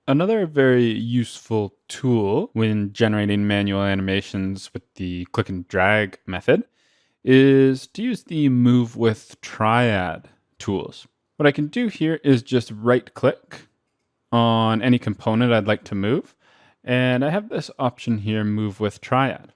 Another very useful tool when generating manual animations with the click and drag method is to use the Move with Triad tools. What I can do here is just right click on any component I'd like to move, and I have this option here, Move with Triad.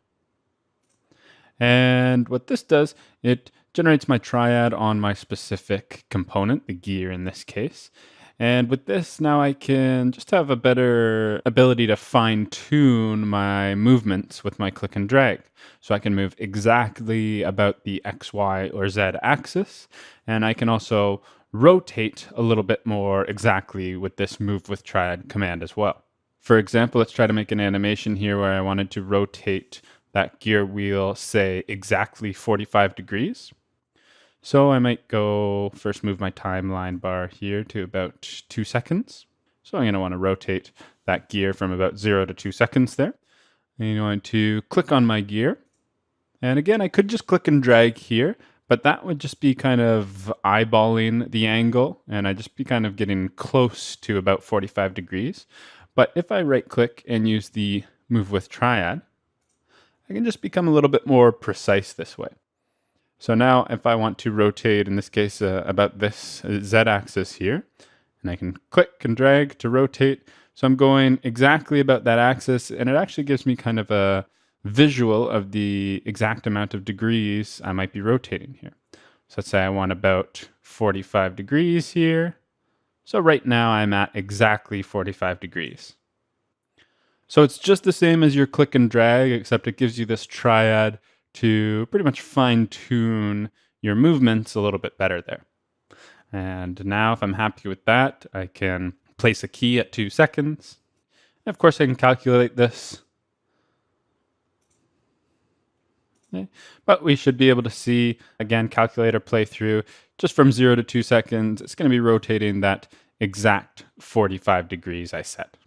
And what this does, it generates my triad on my specific component, the gear in this case. And with this, now I can just have a better ability to fine tune my movements with my click and drag. So I can move exactly about the X, Y, or Z axis. And I can also rotate a little bit more exactly with this Move with Triad command as well. For example, let's try to make an animation here where I wanted to rotate that gear wheel, say, exactly 45 degrees. So I might go first move my timeline bar here to about 2 seconds. So I'm going to want to rotate that gear from about 0 to 2 seconds there. And I'm going to click on my gear. And again, I could just click and drag here, but that would just be kind of eyeballing the angle, and I'd just be kind of getting close to about 45 degrees. But if I right click and use the Move with Triad, I can just become a little bit more precise this way. So now if I want to rotate, in this case, about this Z-axis here, and I can click and drag to rotate. So I'm going exactly about that axis, and it actually gives me kind of a visual of the exact amount of degrees I might be rotating here. So let's say I want about 45 degrees here. So right now I'm at exactly 45 degrees. So it's just the same as your click and drag, except it gives you this triad to pretty much fine tune your movements a little bit better there. And now if I'm happy with that, I can place a key at 2 seconds. And of course, I can calculate this. Okay. But we should be able to see, again, calculator playthrough, just from 0 to 2 seconds, it's going to be rotating that exact 45 degrees I set.